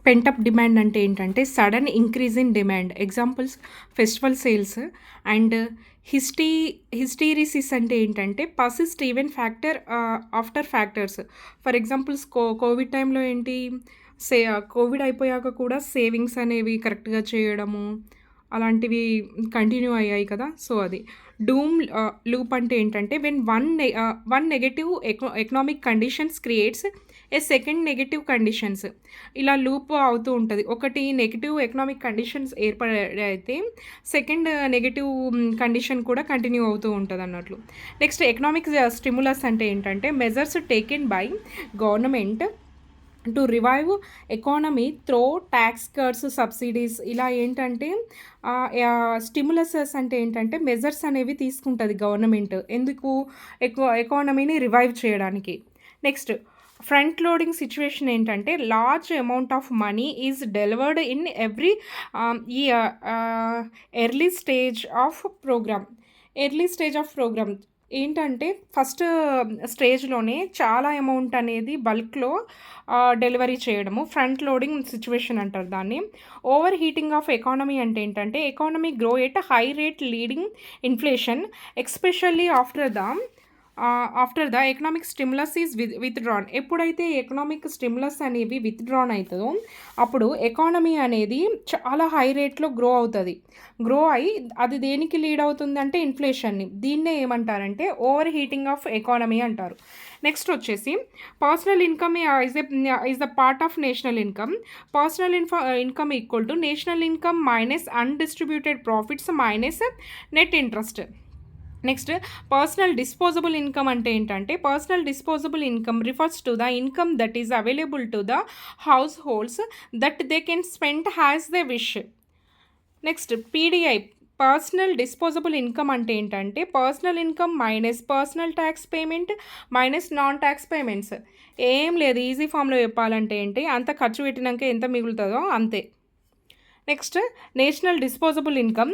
Pent-up demand అంటే ఏంటంటే sudden increase in demand. Examples festival sales and hyste hysteresis అంటే ఏంటంటే persist even factor after factors. For examples Covid టైంలో ఏంటి Covid అయిపోయాక కూడా సేవింగ్స్ అనేవి కరెక్ట్‌గా చేయడము, అలాంటివి కంటిన్యూ అయ్యాయి కదా! సో, అది. డూమ్ లూప్ అంటే ఏంటంటే one negative economic conditions creates a second negative conditions. ఇలా లూప్ అవుతూ ఉంటది. ఒకటి నెగెటివ్ ఎకనామిక్ కండిషన్స్ ఏర్పడైతే సెకండ్ నెగెటివ్ కండిషన్ కూడా కంటిన్యూ అవుతూ ఉంటదన్నట్లు. నెక్స్ట్ ఎకనామిక్ స్టిమ్యులస్ అంటే ఏంటంటే measures taken by government to revive economy through tax cuts, subsidies. ఇలా ఏంటంటే స్టిమ్యులసెస్ అంటే ఏంటంటే మెజర్స్ అనేవి తీసుకుంటుంది గవర్నమెంట్. ఎందుకు? ఎకానమీని రివైవ్ చేయడానికి. నెక్స్ట్ ఫ్రంట్ లోడింగ్ సిచ్యువేషన్ ఏంటంటే large amount of money is delivered in every ఈ early stage of programme. Early stage of programme ఏంటంటే ఫస్ట్ స్టేజ్లోనే చాలా అమౌంట్ అనేది బల్క్లో డెలివరీ చేయడము ఫ్రంట్ లోడింగ్ సిచ్యువేషన్ అంటారు దాన్ని. ఓవర్ హీటింగ్ ఆఫ్ ఎకానమీ అంటే ఏంటంటే economy grow at high rate leading inflation especially after the economic stimulus is withdrawn. ఎప్పుడైతే ఎకనామిక్ స్టిమ్యులస్ అనేవి విత్డ్రాన్ అవుతుందో అప్పుడు ఎకానమీ అనేది చాలా హై రేట్లో గ్రో అవుతుంది. గ్రో అయ్యి అది దేనికి లీడ్ అవుతుందంటే ఇన్ఫ్లేషన్ని. దీన్నే ఏమంటారంటే ఓవర్ హీటింగ్ ఆఫ్ ఎకానమీ అంటారు. నెక్స్ట్ వచ్చేసి personal income is the part of national income. Personal income equal to national income minus undistributed profits minus net interest. Next personal disposable income అంటే ఏంటంటే personal disposable income refers to the income that is available to the house holds that they can spend has they wish. Next PDI personal disposable income అంటే ఏంటంటే personal income minus personal tax payment minus non tax payments. ఏం లేదు, easy ఫామ్లో చెప్పాలంటే ఏంటి, అంత ఖర్చు పెట్టినాక ఎంత మిగులుతుందో అంతే. Next national disposable income.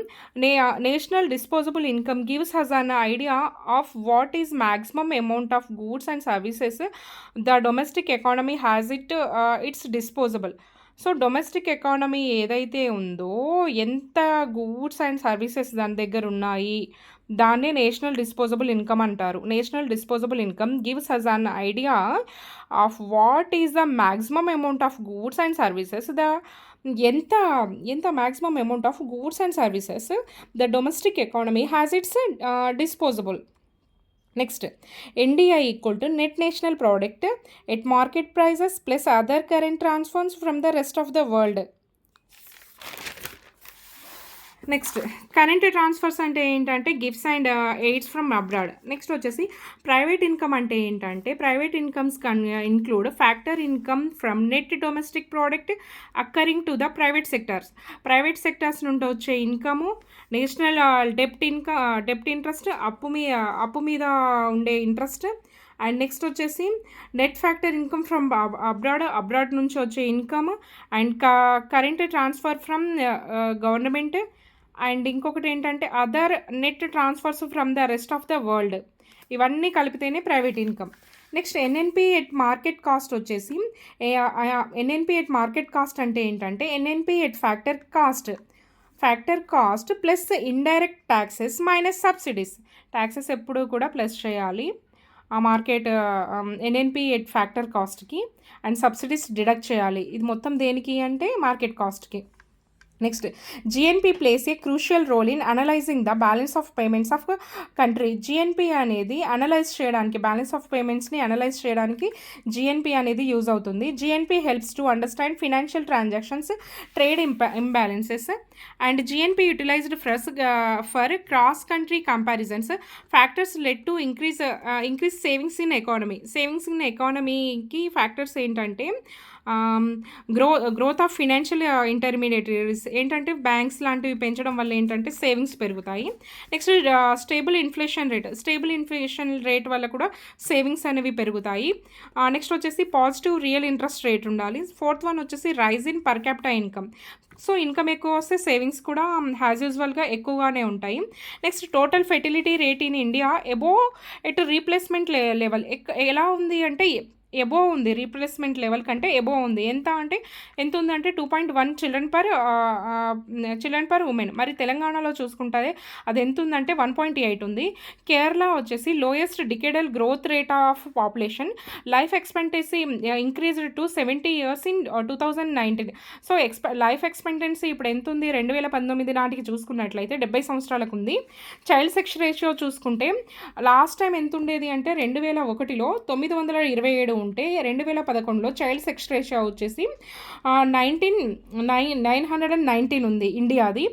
National disposable income gives us an idea of what is maximum amount of goods and services the domestic economy has its disposable. So domestic economy ఏదైతే ఉందో ఎంత గూడ్స్ అండ్ సర్వీసెస్ దాని దగ్గర ఉన్నాయి దాన్నే national disposable income అంటారు. National disposable income gives us an idea of what is the maximum amount of goods and services ఎంత ఎంత maximum amount of goods and services the domestic economy has its disposable. Next NDI equal to net national product at market prices plus other current transfers from the rest of the world. Next current transfers అంటే ఏంటంటే gifts and aids from abroad. Next వచ్చేసి private income అంటే ఏంటంటే private incomes include factor income from net domestic product accruing to the private sectors. Private sectors నుండి వచ్చే income national డెప్ట్ interest, అప్పు మీద ఉండే ఇంట్రెస్ట్. అండ్ నెక్స్ట్ వచ్చేసి net factor income from abroad నుంచి వచ్చే income and current transfer from government. And ఇంకొకటి ఏంటంటే other net transfers from the rest of the world. ఇవన్నీ కలిపితేనే private income. Next NNP at market cost వచ్చేసి NNP at market cost అంటే ఏంటంటే NNP at factor cost plus indirect taxes minus subsidies. Taxes ఎప్పుడు కూడా plus చేయాలి ఆ market NNP at factor కాస్ట్కి, అండ్ సబ్సిడీస్ డిడక్ట్ చేయాలి. ఇది మొత్తం దేనికి అంటే మార్కెట్ కాస్ట్కి. Next GNP plays a crucial role in analysing the balance of payments of country. GNP అనేది అనలైజ్ చేయడానికి, బ్యాలెన్స్ ఆఫ్ పేమెంట్స్ని అనలైజ్ చేయడానికి జిఎన్పి అనేది యూజ్ అవుతుంది. GNP helps to understand financial transactions, trade imbalances. And GNP utilised for cross country comparisons. Factors led to increase savings in economy. Savings in ఎకానమీకి factors ఏంటంటే growth of financial intermediaries. ఏంటంటే banks లాంటివి పెంచడం వల్ల ఏంటంటే savings పెరుగుతాయి. Next stable inflation rate వల్ల కూడా సేవింగ్స్ అనేవి పెరుగుతాయి. నెక్స్ట్ వచ్చేసి పాజిటివ్ రియల్ ఇంట్రెస్ట్ రేట్ ఉండాలి. ఫోర్త్ వన్ వచ్చేసి rise in per capital income. So income ఎక్కువ వస్తే సేవింగ్స్ కూడా యాజ్ యూజువల్గా ఎక్కువగానే ఉంటాయి. Next total fertility rate in India above at replacement level. ఎలా ఉంది అంటే ఎబోవ్ ఉంది, రీప్లేస్మెంట్ లెవెల్ కంటే ఎబోవ్ ఉంది. ఎంత అంటే ఎంత ఉందంటే 2.1 చిల్డ్రన్ పర్ ఉమెన్. మరి తెలంగాణలో చూసుకుంటే అది ఎంత ఉందంటే 1.8 ఉంది. కేరళ వచ్చేసి lowest decadal growth rate of population, life expectancy increased to 70 years in 2019. So life expectancy ఇప్పుడు ఎంత ఉంది, 2019 నాటికి చూసుకున్నట్లయితే 70 సంవత్సరాలకు ఉంది. చైల్డ్ సెక్స్ రేషియో చూసుకుంటే లాస్ట్ టైం ఎంత ఉండేది అంటే 2001లో 927 ఉంటే 2011లో చైల్డ్ సెక్స్ రేషియో వచ్చేసి 919 ఉంది ఇండియాది.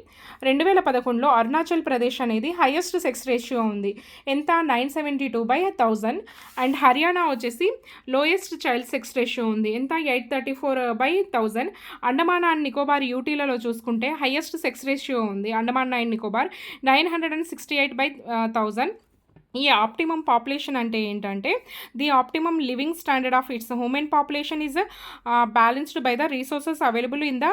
2011లో అరుణాచల్ ప్రదేశ్ అనేది హైయెస్ట్ సెక్స్ రేషియో ఉంది, ఎంత 972/1000. అండ్ హర్యానా వచ్చేసి లోయెస్ట్ చైల్డ్ సెక్స్ రేషియో ఉంది, ఎంత 834/1000. అండమాన్ అండ్ నికోబార్ యూటీలలో చూసుకుంటే హైయెస్ట్ సెక్స్ రేషియో ఉంది, అండమాన్ అండ్ నికోబార్ 968/1000. ఈ ఆప్టిమమ్ పాపులేషన్ అంటే ఏంటంటే the optimum living standard of it's human population is balanced by the resources available in the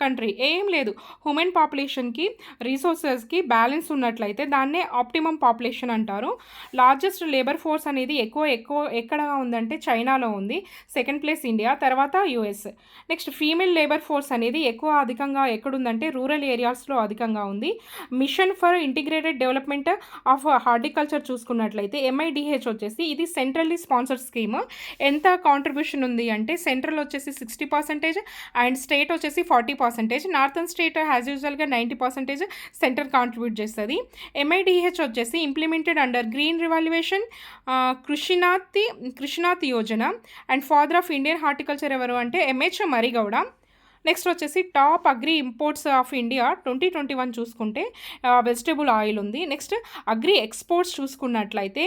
country. ఏం లేదు, హ్యూమన్ పాపులేషన్కి రీసోర్సెస్కి బ్యాలెన్స్ ఉన్నట్లయితే దాన్నే ఆప్టిమమ్ పాపులేషన్ అంటారు. లార్జెస్ట్ లేబర్ ఫోర్స్ అనేది ఎక్కడ ఉందంటే చైనాలో ఉంది, సెకండ్ ప్లేస్ ఇండియా, తర్వాత US. Next female labour force అనేది అధికంగా ఎక్కడుందంటే రూరల్ ఏరియాస్లో అధికంగా ఉంది. Mission for integrated development of horticulture చూసుకున్నట్లయితే MIDH వచ్చేసి ఇది సెంట్రల్లీ స్పాన్సర్డ్ స్కీమ్. ఎంత కాంట్రిబ్యూషన్ ఉంది అంటే సెంట్రల్ వచ్చేసి 60% అండ్ స్టేట్ వచ్చేసి 40%. నార్థన్ స్టేట్ యాజ్ యూజువల్గా 90% సెంట్రల్ కాంట్రిబ్యూట్ చేస్తుంది. MIDH వచ్చేసి implemented under green revolution, Krishonnati Yojana. And father of Indian horticulture ఎవరు అంటే MH మరిగౌడ. నెక్స్ట్ వచ్చేసి top agri imports of India 2021 చూసుకుంటే వెజిటబుల్ ఆయిల్ ఉంది. నెక్స్ట్ అగ్రి ఎక్స్పోర్ట్స్ చూసుకున్నట్లయితే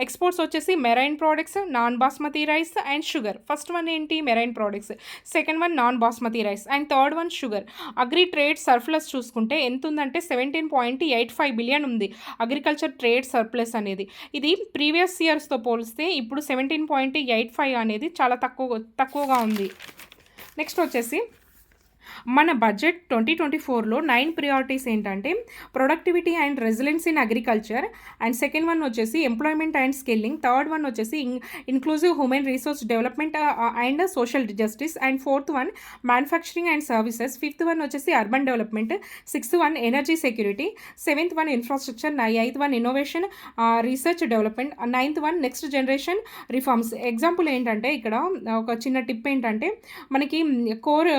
ఎక్స్పోర్ట్స్ వచ్చేసి marine products, non basmati rice and sugar. First one ఏంటి, marine products. Second one non basmati rice and third one sugar. Agri trade surplus చూసుకుంటే ఎంత ఉందంటే 17.85 billion ఉంది agriculture trade surplus అనేది. ఇది ప్రీవియస్ ఇయర్స్తో పోలిస్తే ఇప్పుడు 17.85 అనేది చాలా తక్కువగా ఉంది. నెక్స్ట్ వచ్చేసి మన బడ్జెట్ 2024లో 9 ప్రియారిటీస్ ఏంటంటే productivity and resilience in agriculture, and second one వచ్చేసి employment and skilling, third one వచ్చేసి inclusive human resource development and social justice, and fourth one manufacturing and services, fifth one వచ్చేసి urban development, sixth one energy security, seventh one infrastructure, eighth one innovation research development, ninth one next generation reforms. Example ఏంటంటే ఇక్కడ ఒక చిన్న tip ఏంటంటే మనకి core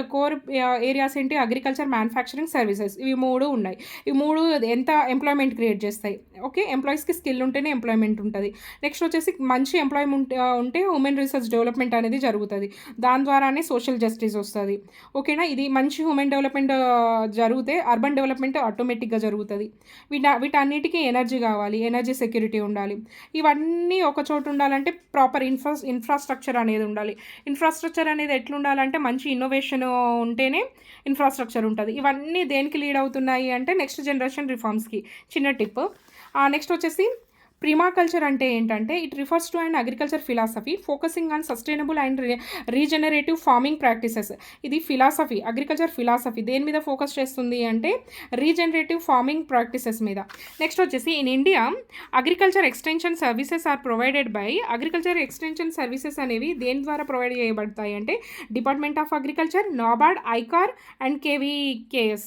areas ఏంటి, agriculture, manufacturing, services, ఇవి మూడు ఉన్నాయి. ఈ మూడు ఎంత ఎంప్లాయ్మెంట్ క్రియేట్ చేస్తాయి. ఓకే, ఎంప్లాయీస్కి స్కిల్ ఉంటేనే ఎంప్లాయ్మెంట్ ఉంటుంది. నెక్స్ట్ వచ్చేసి మంచి ఎంప్లాయ్మెంట్ ఉంటే హ్యూమన్ రిసోర్స్ డెవలప్మెంట్ అనేది జరుగుతుంది, దాని ద్వారానే సోషల్ జస్టిస్ వస్తుంది. ఓకేనా, ఇది మంచి హ్యూమన్ డెవలప్మెంట్ జరిగితే అర్బన్ డెవలప్మెంట్ ఆటోమేటిక్గా జరుగుతుంది. వీటన్నిటికీ ఎనర్జీ కావాలి, ఎనర్జీ సెక్యూరిటీ ఉండాలి. ఇవన్నీ ఒక చోటు ఉండాలంటే ప్రాపర్ ఇన్ఫ్రాస్ట్రక్చర్ అనేది ఉండాలి. ఇన్ఫ్రాస్ట్రక్చర్ అనేది ఎట్లుండాలంటే మంచి ఇన్నోవేషన్ ఉంటేనే ఇన్ఫ్రాస్ట్రక్చర్ ఉంటుంది. ఇవన్నీ దేనికి లీడ్ అవుతున్నాయి అంటే నెక్స్ట్ జనరేషన్ రిఫార్మ్స్కి. చిన్న టిప్. నెక్స్ట్ వచ్చేసి ప్రిమాకల్చర్ అంటే ఏంటంటే it refers to and agriculture philosophy focusing on sustainable and regenerative farming practices. ఇది ఫిలాసఫీ, అగ్రికల్చర్ ఫిలాసఫీ దేని మీద ఫోకస్ చేస్తుంది అంటే రీజనరేటివ్ ఫార్మింగ్ ప్రాక్టీసెస్ మీద. నెక్స్ట్ వచ్చేసి in India agriculture extension services are provided by, agriculture extension services అనేవి దేని ద్వారా ప్రొవైడ్ చేయబడతాయి అంటే department of agriculture, NABARD, ICAR and KVKS.